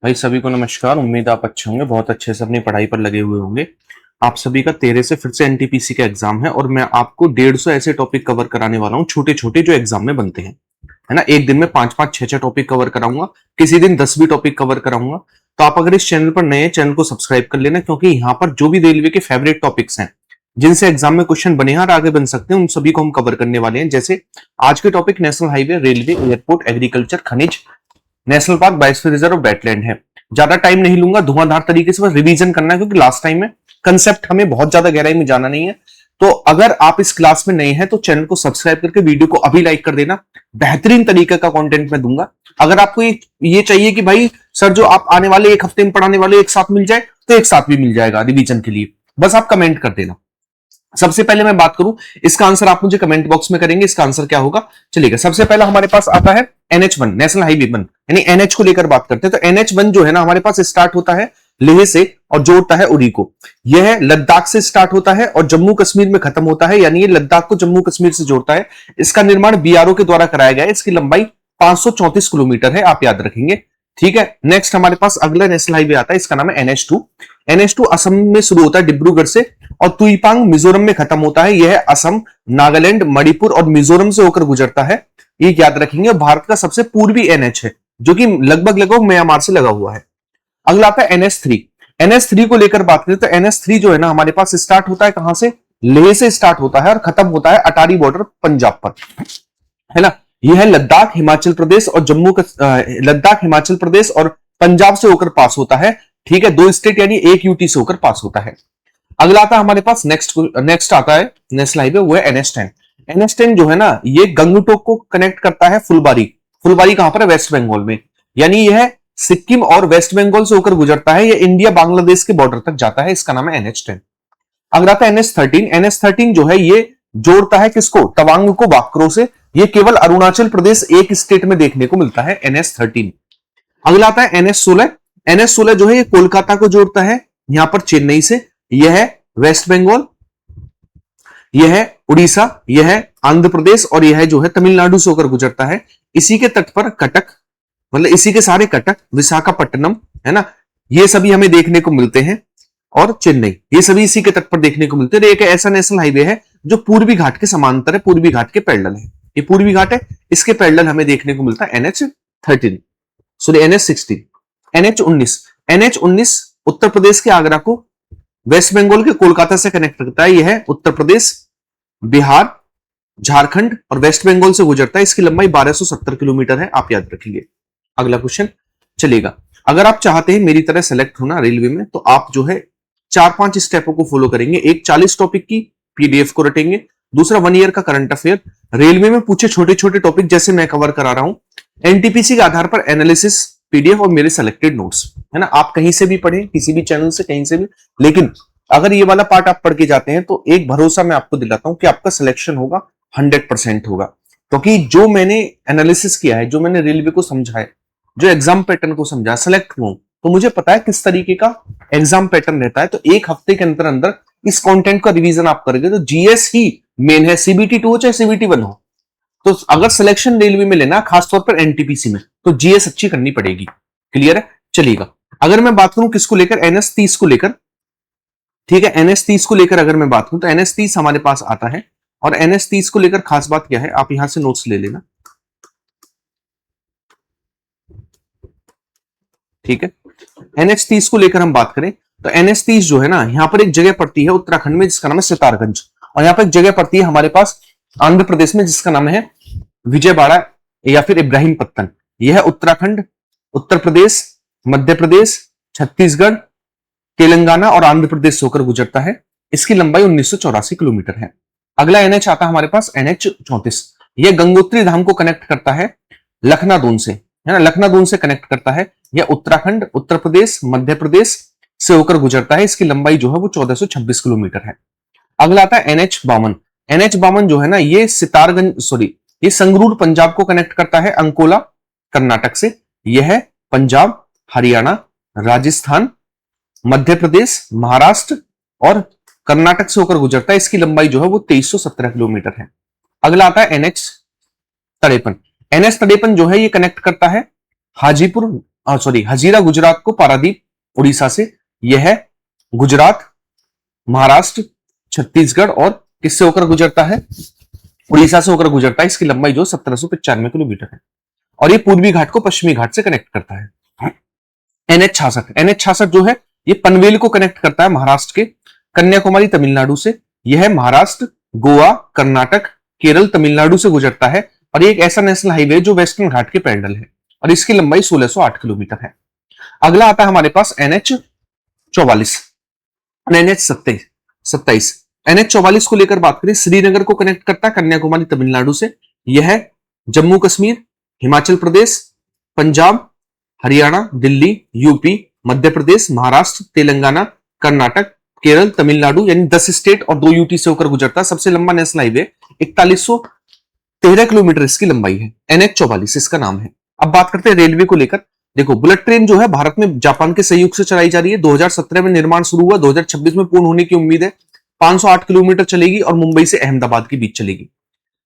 भाई सभी को नमस्कार। उम्मीद आप अच्छे होंगे, बहुत अच्छे से अपनी पढ़ाई पर लगे हुए होंगे। आप सभी का 13 से फिर से एनटीपीसी का एग्जाम है और मैं आपको 150 ऐसे टॉपिक कवर कराने वाला हूँ, छोटे छोटे जो एग्जाम में बनते हैं, है ना। एक दिन में 5-5 6-6 टॉपिक कवर कराऊंगा, किसी दिन 10 भी टॉपिक कवर कराऊंगा। तो आप अगर इस चैनल पर नए हैं, चैनल को सब्सक्राइब कर लेना, क्योंकि यहाँ पर जो भी रेलवे के फेवरेट टॉपिक्स हैं, जिनसे एग्जाम में क्वेश्चन बने हैं और आगे बन सकते हैं, उन सभी को हम कवर करने वाले हैं। जैसे आज के topic national highway, railway, airport, agriculture, खनिज, नेशनल पार्क, बायोस्फीयर रिजर्व और वेटलैंड है। ज्यादा टाइम नहीं लूंगा, धुआंधार तरीके से बस रिवीजन करना है, क्योंकि लास्ट टाइम में कंसेप्ट हमें बहुत ज्यादा गहराई में जाना नहीं है। तो अगर आप इस क्लास में नए हैं तो चैनल को सब्सक्राइब करके वीडियो को अभी लाइक कर देना। बेहतरीन तरीके का कंटेंट मैं दूंगा। अगर आपको ये चाहिए कि भाई सर जो आप आने वाले एक हफ्ते में पढ़ाने वाले एक साथ मिल जाए, तो एक साथ भी मिल जाएगा रिवीजन के लिए। बस आप कमेंट कर देना। सबसे पहले मैं बात करूं, इसका आंसर आप मुझे कमेंट बॉक्स में करेंगे। इसका आंसर क्या होगा, चलिएगा। सबसे पहला हमारे पास आता है NH1, नेशनल हाईवे 1, यानी NH को लेकर बात करते हैं। तो NH1 जो है ना, हमारे पास स्टार्ट होता है लेह से और जोड़ता है उरी को। यह लद्दाख से स्टार्ट होता है और जम्मू कश्मीर में खत्म होता है, यानी ये लद्दाख को जम्मू कश्मीर से जोड़ता है। इसका निर्माण BRO के द्वारा कराया गया है। इसकी लंबाई 534 किलोमीटर है, आप याद रखेंगे। ठीक है, नेक्स्ट हमारे पास अगला नेशनल हाईवे आता है, इसका नाम है NH2। NH2 असम में शुरू होता है डिब्रूगढ़ से और तुईपांग मिजोरम में खत्म होता है। यह असम, नागालैंड, मणिपुर और मिजोरम से होकर गुजरता है। ये याद रखेंगे। भारत का सबसे पूर्वी NH है, जो कि लगभग लगभग म्यांमार से लगा हुआ है। अगला आता है NH3। NH3 को लेकर बात करें तो NH3 जो है ना, हमारे पास स्टार्ट होता है कहां से, लेह से स्टार्ट होता है और खत्म होता है अटारी बॉर्डर पंजाब पर, है ना। यह है लद्दाख, हिमाचल प्रदेश और लद्दाख, हिमाचल प्रदेश और पंजाब से होकर पास होता है। ठीक है, 2 स्टेट यानी 1 UT से होकर पास होता है। अगला आता है हमारे पास नेक्स्ट आता है नेशनल हाईवे, वो है NH10। NH10 जो है ना, ये गंगटोक को कनेक्ट करता है फुलबारी। फुलबारी कहां पर है, वेस्ट बंगाल में, यानी यह सिक्किम और वेस्ट बंगाल से होकर गुजरता है। यह इंडिया बांग्लादेश के बॉर्डर तक जाता है। इसका नाम है NH10। अगला आता है NH13। NH13 जो है ये जोड़ता है किसको, तवांग को बाकरो से। ये केवल अरुणाचल प्रदेश एक स्टेट में देखने को मिलता है, NH13। अगला आता है NH16। NH16 जो है ये कोलकाता को जोड़ता है, यहां पर चेन्नई से। यह है वेस्ट बंगाल, यह है उड़ीसा, यह है आंध्र प्रदेश और यह है जो है तमिलनाडु से होकर गुजरता है। इसी के तट पर कटक, मतलब इसी के सारे कटक, विशाखापट्टनम, है ना, ये सभी हमें देखने को मिलते हैं। और चेन्नई, ये सभी इसी के तट पर देखने को मिलते हैं। एक ऐसा नेशनल हाईवे है जो पूर्वी घाट के समांतर है, पूर्वी घाट के पैरेलल है। ये पूर्वी घाट है, इसके पैरेलल हमें देखने को मिलता है NH13, sorry NH16। NH19, NH19 Uttar Pradesh के आगरा को वेस्ट बंगाल के कोलकाता से कनेक्ट करता है। यह है उत्तर प्रदेश, बिहार, झारखंड और वेस्ट बंगाल से गुजरता है। इसकी लंबाई 1270 किलोमीटर है, आप याद रखिए। अगला क्वेश्चन चलेगा। अगर आप चाहते हैं मेरी तरह सेलेक्ट होना रेलवे में, तो आप जो है 4-5 स्टेपों को फॉलो करेंगे। एक 40 टॉपिक की PDF को रटेंगे, दूसरा 1 ईयर का करंट अफेयर, रेलवे में पूछे छोटे छोटे टॉपिक जैसे मैं कवर करा रहा हूं, NTPC के आधार पर एनालिसिस PDF और मेरे सेलेक्टेड नोट्स, है ना। आप कहीं से भी पढ़ें, किसी भी चैनल से, कहीं से भी, लेकिन अगर ये वाला पार्ट आप पढ़ के जाते हैं तो एक भरोसा मैं आपको दिलाता हूं कि आपका सिलेक्शन होगा, 100% होगा। क्योंकि जो मैंने एनालिसिस किया है, जो मैंने रेलवे को समझा है, जो एग्जाम पैटर्न को समझा, सेलेक्ट हूं, तो मुझे पता है किस तरीके का एग्जाम पैटर्न रहता है। तो एक हफ्ते के अंदर अंदर इस कंटेंट का रिवीजन आप करेंगे तो GS ही मेन है, CBT 2 हो चाहे CBT 1 हो। तो अगर सिलेक्शन रेलवे में लेना, खासतौर पर NTPC में, तो GS अच्छी करनी पड़ेगी। क्लियर है, चलिएगा। अगर मैं बात करूं किसको लेकर, NH30 को लेकर, ठीक है, NH30 को लेकर अगर मैं बात करूं तो NH30 हमारे पास आता है। और NH30 को लेकर खास बात क्या है, आप यहां से नोट्स ले लेना, ठीक है। NH30 को लेकर हम बात करें तो NH30 जो है ना, यहां पर एक जगह पड़ती है उत्तराखंड में जिसका नाम है सितारगंज, और यहां पर एक जगह पड़ती है हमारे पास आंध्र प्रदेश में जिसका नाम है विजयवाड़ा या फिर इब्राहिमपट्टनम। यह है उत्तराखंड, उत्तर प्रदेश, मध्य प्रदेश, छत्तीसगढ़, तेलंगाना और आंध्र प्रदेश से होकर गुजरता है। इसकी लंबाई 1984 किलोमीटर है। अगला NH आता है हमारे पास NH34। यह गंगोत्री धाम को कनेक्ट करता है लखनादून से, है ना, लखनादून से कनेक्ट करता है। यह उत्तराखंड, उत्तर प्रदेश, मध्य प्रदेश से होकर गुजरता है। इसकी लंबाई जो है वो 1426 किलोमीटर है। अगला आता है NH52। NH52 जो है ना, ये सितारगंज, सॉरी, ये संगरूर पंजाब को कनेक्ट करता है अंकोला कर्नाटक से। यह है पंजाब, हरियाणा, राजस्थान, मध्य प्रदेश, महाराष्ट्र और कर्नाटक से होकर गुजरता है। इसकी लंबाई जो है वो 2317 किलोमीटर है। अगला आता है NH53। NH53 जो है ये कनेक्ट करता है हाजीपुर सॉरी, हजीरा गुजरात को, पारादीप उड़ीसा से, यह है गुजरात, महाराष्ट्र, छत्तीसगढ़ और किससे होकर गुजरता है, उड़ीसा से होकर गुजरता है। इसकी लंबाई जो 1795 किलोमीटर है और ये पूर्वी घाट को पश्चिमी घाट से कनेक्ट करता है। NH66 जो है ये पनवेल को कनेक्ट करता है महाराष्ट्र के कन्याकुमारी तमिलनाडु से। यह है महाराष्ट्र, गोवा, कर्नाटक, केरल, तमिलनाडु से गुजरता है और ये एक ऐसा नेशनल हाईवे जो वेस्टर्न घाट के पैरेलल है और इसकी लंबाई 1608 किलोमीटर है। अगला आता है हमारे पास NH44, NH27। NH44 को लेकर बात करें, श्रीनगर को कनेक्ट करता है कन्याकुमारी तमिलनाडु से। यह है जम्मू कश्मीर, हिमाचल प्रदेश, पंजाब, हरियाणा, दिल्ली, यूपी, मध्य प्रदेश, महाराष्ट्र, तेलंगाना, कर्नाटक, केरल, तमिलनाडु यानी 10 स्टेट और 2 यूटी से होकर गुजरता है। सबसे लंबा नेशनल हाईवे 4113 किलोमीटर इसकी लंबाई है। NH44 इसका नाम है। अब बात करते हैं रेलवे को लेकर। देखो, बुलेट ट्रेन जो है भारत में जापान के सहयोग से चलाई जा रही है। 2017 में निर्माण शुरू हुआ, 2026 में पूर्ण होने की उम्मीद है। 508 किलोमीटर चलेगी और मुंबई से अहमदाबाद के बीच चलेगी।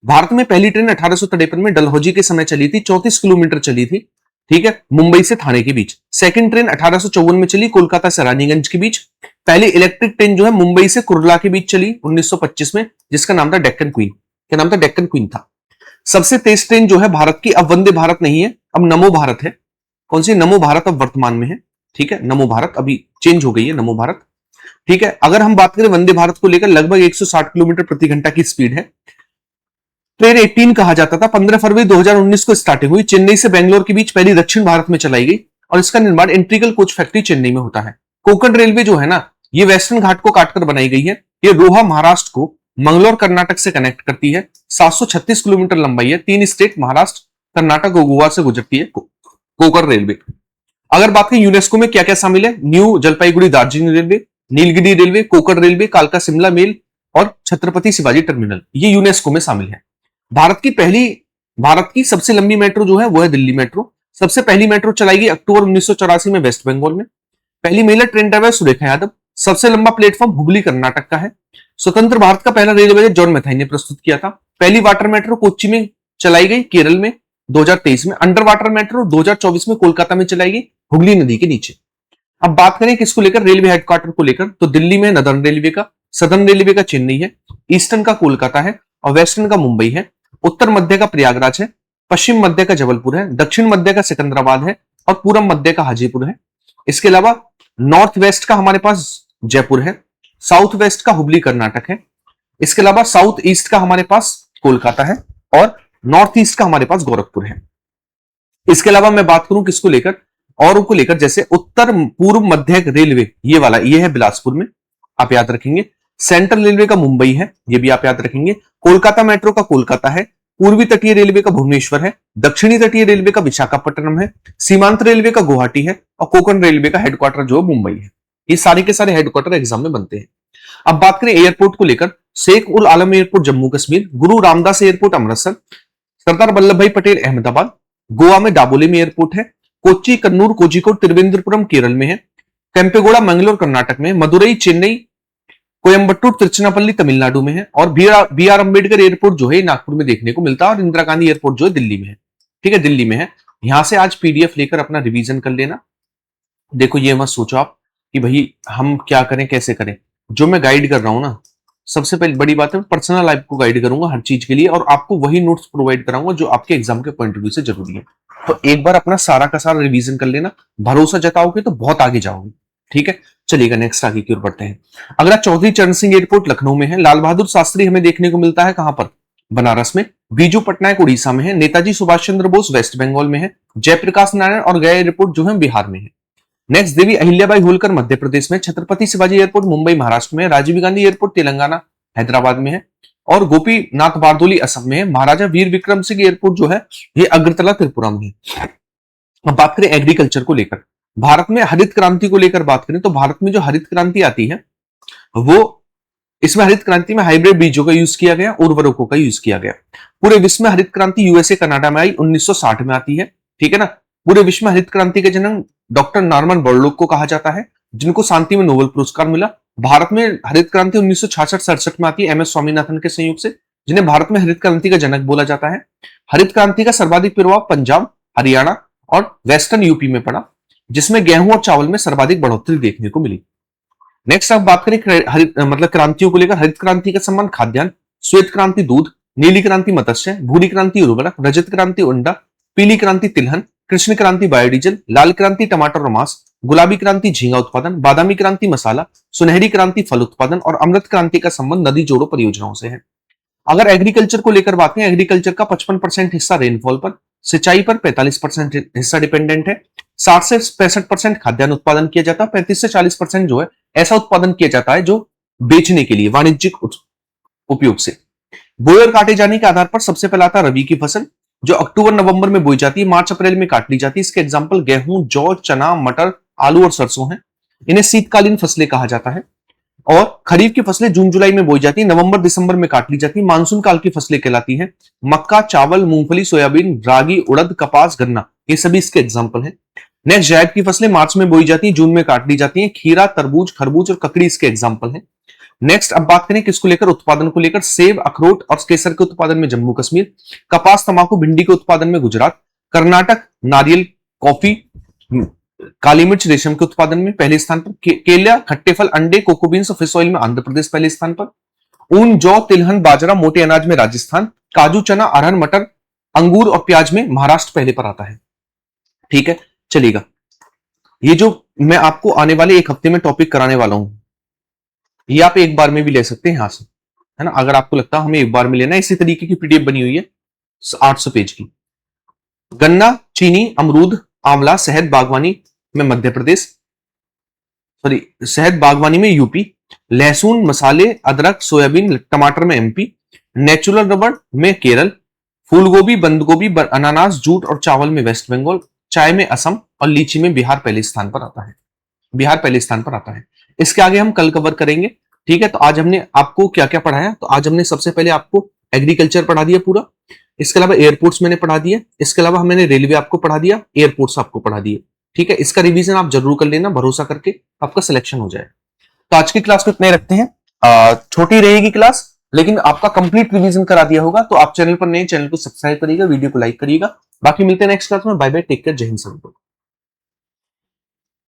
भारत में पहली ट्रेन 1853 में डलहौजी के समय चली थी, 34 किलोमीटर चली थी, ठीक है, मुंबई से थाने के बीच। सेकंड ट्रेन 1854 में चली, कोलकाता से रानीगंज के बीच। पहली इलेक्ट्रिक ट्रेन जो है मुंबई से कुर्ला के बीच चली 1925 में, जिसका नाम था डेक्कन क्वीन। क्या नाम था? डेक्कन क्वीन था। सबसे तेज ट्रेन जो है भारत की, अब वंदे भारत नहीं है, अब नमो भारत है। कौन सी? नमो भारत अब वर्तमान में है, ठीक है, नमो भारत अभी चेंज हो गई है, नमो भारत, ठीक है। अगर हम बात करें वंदे भारत को लेकर, लगभग 160 किलोमीटर प्रति घंटा की स्पीड है। ट्रेन 18 कहा जाता था। 15 फरवरी 2019 को स्टार्टिंग हुई, चेन्नई से बेंगलोर के बीच पहली दक्षिण भारत में चलाई गई और इसका निर्माण इंट्रिकल कोच फैक्ट्री चेन्नई में होता है। कोंकण रेलवे जो है ना, ये वेस्टर्न घाट को काटकर बनाई गई है। ये रोहा महाराष्ट्र को मंगलोर कर्नाटक से कनेक्ट करती है। 736 किलोमीटर लंबाई है। 3 स्टेट महाराष्ट्र, कर्नाटक और गोवा से गुजरती है कोंकण रेलवे। अगर बात करें यूनेस्को में क्या क्या शामिल है, new Jalpaiguri Darjeeling railway, Nilgiri railway, Konkan railway, कालका शिमला मेल और छत्रपति शिवाजी टर्मिनल, ये यूनेस्को में शामिल है। भारत की सबसे लंबी मेट्रो जो है वो है दिल्ली मेट्रो। सबसे पहली मेट्रो चलाई गई अक्टूबर 1984 में वेस्ट बंगाल में। पहली महिला ट्रेन ड्राइवर सुरेखा यादव। सबसे लंबा प्लेटफॉर्म हुबली कर्नाटक का है। स्वतंत्र भारत का पहला रेल बजट जॉन मैथाई ने प्रस्तुत किया था। पहली वाटर मेट्रो कोच्चि में चलाई गई केरल में 2023 में। अंडर वाटर मेट्रो 2024 में कोलकाता में चलाई गई हुगली नदी के नीचे। अब बात करें किसको लेकर, रेलवे हेडक्वार्टर को लेकर, तो दिल्ली में नदर्न रेलवे का, सदर्न रेलवे का चेन्नई है, ईस्टर्न का कोलकाता है और वेस्टर्न का मुंबई है। उत्तर मध्य का प्रयागराज है, पश्चिम मध्य का जबलपुर है, दक्षिण मध्य का सिकंदराबाद है और पूर्व मध्य का हाजीपुर है। इसके अलावा नॉर्थ वेस्ट का हमारे पास जयपुर है, साउथ वेस्ट का हुबली कर्नाटक है। इसके अलावा साउथ ईस्ट का हमारे पास कोलकाता है और नॉर्थ ईस्ट का हमारे पास गोरखपुर है। इसके अलावा मैं बात करूं किसको लेकर, और को लेकर, जैसे उत्तर पूर्व मध्य रेलवे, ये वाला ये है बिलासपुर में, आप याद रखेंगे। सेंट्रल रेलवे का मुंबई है, ये भी आप याद रखेंगे। कोलकाता मेट्रो का कोलकाता है। पूर्वी तटीय रेलवे का भुवनेश्वर है। दक्षिणी तटीय रेलवे का विशाखापट्टनम है। सीमांत रेलवे का गुवाहाटी है और कोंकण रेलवे का हेडक्वार्टर जो मुंबई है। ये सारे के सारे हेडक्वार्टर एग्जाम में बनते हैं। अब बात करें एयरपोर्ट को लेकर, शेख उल आलम एयरपोर्ट जम्मू कश्मीर, गुरु रामदास एयरपोर्ट अमृतसर, सरदार वल्लभ भाई पटेल अहमदाबाद, गोवा में डाबोली में एयरपोर्ट है, कोच्चि, कन्नूर, कोझिकोड, तिरुवनंतपुरम केरल में है, केम्पेगौड़ा मंगलोर कर्नाटक में, मदुरई, चेन्नई, कोयम्बटूर, तिरुचिरापल्ली तमिलनाडु में है और बी आर अम्बेडकर एयरपोर्ट जो है नागपुर में देखने को मिलता है और इंदिरा गांधी एयरपोर्ट जो है दिल्ली में है, ठीक है, दिल्ली में है। यहां से आज पीडीएफ लेकर अपना रिवीजन कर लेना। देखो, ये मत सोचो आप कि भाई हम क्या करें कैसे करें, जो मैं गाइड कर रहा हूं ना, सबसे पहले बड़ी बात है, पर्सनल लाइफ को गाइड करूंगा हर चीज के लिए और आपको वही नोट्स प्रोवाइड कराऊंगा जो आपके एग्जाम के पॉइंट ऑफ व्यू से जरूरी है। तो एक बार अपना सारा का सारा रिवीजन कर लेना, भरोसा जताओगे तो बहुत आगे जाओगे, ठीक है। चलिएगा नेक्स्ट आगे की ओर बढ़ते हैं। अगला चौधरी चरण सिंह एयरपोर्ट लखनऊ में है। लाल बहादुर शास्त्री हमें देखने को मिलता है कहां पर, बनारस में। बीजू पटनायक उड़ीसा में है। नेताजी सुभाष चंद्र बोस वेस्ट बंगाल में है। जयप्रकाश नारायण और गया एयरपोर्ट जो है बिहार में है। नेक्स्ट देवी अहिल्याबाई होलकर मध्य प्रदेश में। छत्रपति शिवाजी एयरपोर्ट मुंबई महाराष्ट्र में है। राजीव गांधी एयरपोर्ट तेलंगाना हैदराबाद में है और गोपीनाथ बारदोली असम में है। महाराजा वीर विक्रम सिंह एयरपोर्ट जो है ये अगरतला त्रिपुरा में है। अब बात करें एग्रीकल्चर को लेकर, भारत में हरित क्रांति को लेकर बात करें तो भारत में जो हरित क्रांति आती है वो, इसमें हरित क्रांति में हाइब्रिड बीजों का यूज किया गया, उर्वरकों का यूज किया गया। पूरे विश्व में हरित क्रांति यूएसए कनाडा में आई 1960 में आती है, ठीक है ना। पूरे विश्व में हरित क्रांति का जन्म डॉक्टर नॉर्मन बोरलॉग को कहा जाता है, जिनको शांति में नोबेल पुरस्कार मिला। भारत में हरित क्रांति 1966-67 में आती है एम एस स्वामीनाथन के संयोग से, जिन्हें भारत में हरित क्रांति का जनक बोला जाता है। हरित क्रांति का सर्वाधिक प्रभाव पंजाब, हरियाणा और वेस्टर्न यूपी में पड़ा। जिसमें गेहूं और चावल में सर्वाधिक बढ़ोतरी देखने को मिली। नेक्स्ट अब बात करें मतलब क्रांतियों को लेकर। हरित क्रांति का संबंध खाद्यान्न, श्वेत क्रांति दूध, नीली क्रांति मत्स्य, भूरी क्रांति उर्वरक, रजत क्रांति अंडा, पीली क्रांति तिलहन, कृष्ण क्रांति बायोडीजल, लाल क्रांति टमाटर और मांस, गुलाबी क्रांति झींगा उत्पादन, बादामी क्रांति मसाला, सुनहरी क्रांति फल उत्पादन और अमृत क्रांति का संबंध नदी जोड़ो परियोजनाओं से है। अगर एग्रीकल्चर को लेकर बात करें, एग्रीकल्चर का 55% हिस्सा रेनफॉल पर, सिंचाई पर 45% हिस्सा डिपेंडेंट है, 60 से 65% खाद्यान्न उत्पादन किया जाता है, 35 से 40% जो है ऐसा उत्पादन किया जाता है जो बेचने के लिए वाणिज्यिक उपयोग से। बोए और काटे जाने के आधार पर सबसे पहले आता है रबी की फसल, जो अक्टूबर नवंबर में बोई जाती है, मार्च अप्रैल में काट ली जाती है। इसके एग्जाम्पल गेहूं, जौ, चना, मटर, आलू और सरसों हैं। इन्हें शीतकालीन फसलें कहा जाता है। और खरीफ की फसलें जून जुलाई में बोई जाती है, नवंबर दिसंबर में काट ली जाती है। मानसून काल की फसलें कहलाती हैं मक्का, चावल, मूंगफली, सोयाबीन, रागी, उड़द, कपास, गन्ना, ये सभी इसके एग्जाम्पल हैं। नेक्स्ट जायद की फसलें मार्च में बोई जाती है, जून में काट ली जाती हैं। खीरा, तरबूज, खरबूज और ककड़ी इसके एग्जाम्पल हैं। नेक्स्ट अब बात करें किसको लेकर, उत्पादन को लेकर। सेब, अखरोट और केसर के उत्पादन में जम्मू कश्मीर, कपास, तंबाकू, भिंडी के उत्पादन में गुजरात, कर्नाटक नारियल, कॉफी, काली मिर्च, रेशम के उत्पादन में पहले स्थान पर, केला, खट्टे फल, अंडे, कोको बीन्स और फिश ऑयल में आंध्र प्रदेश पहले स्थान पर, ऊन, जौ, तिलहन, बाजरा, मोटे अनाज में राजस्थान, काजू, चना, अरहर, मटर, अंगूर और प्याज में महाराष्ट्र पहले पर आता है। ठीक है, चलिएगा। ये जो मैं आपको आने वाले एक हफ्ते में टॉपिक कराने वाला हूं, ये आप एक बार में भी ले सकते हैं यहां से, है ना। अगर आपको लगता है हमें एक बार में लेना है, इसी तरीके की पीडीएफ बनी हुई है 800 पेज की। गन्ना, चीनी, अमरूद, आंवला, शहद बागवानी में मध्य प्रदेश, सॉरी शहद बागवानी में यूपी, लहसुन, मसाले, अदरक, सोयाबीन, टमाटर में एमपी, नेचुरल रबड़ में केरल, फूलगोभी, बंद गोभी, अनानास, जूट और चावल में वेस्ट बंगाल, चाय में असम और लीची में बिहार पहले स्थान पर आता है। बिहार पहले स्थान पर आता है। इसके आगे हम कल कवर करेंगे। ठीक है, तो आज हमने आपको क्या क्या पढ़ाया, तो आज हमने सबसे पहले आपको एग्रीकल्चर पढ़ा दिया पूरा, इसके अलावा एयरपोर्ट्स मैंने पढ़ा दिया, इसके अलावा मैंने रेलवे आपको पढ़ा दिया, एयरपोर्ट्स आपको पढ़ा दिए। ठीक है, इसका रिवीजन आप जरूर कर लेना, भरोसा करके आपका सिलेक्शन हो जाए। तो आज की क्लास को इतना ही रखते हैं। छोटी रहेगी क्लास, लेकिन आपका कंप्लीट रिवीजन करा दिया होगा। तो आप चैनल पर नए, चैनल को सब्सक्राइब करिएगा, वीडियो को लाइक करिएगा। बाकी मिलते हैं नेक्स्ट क्लास में। बाय बाय, टेक केयर, जय हिंद सबको।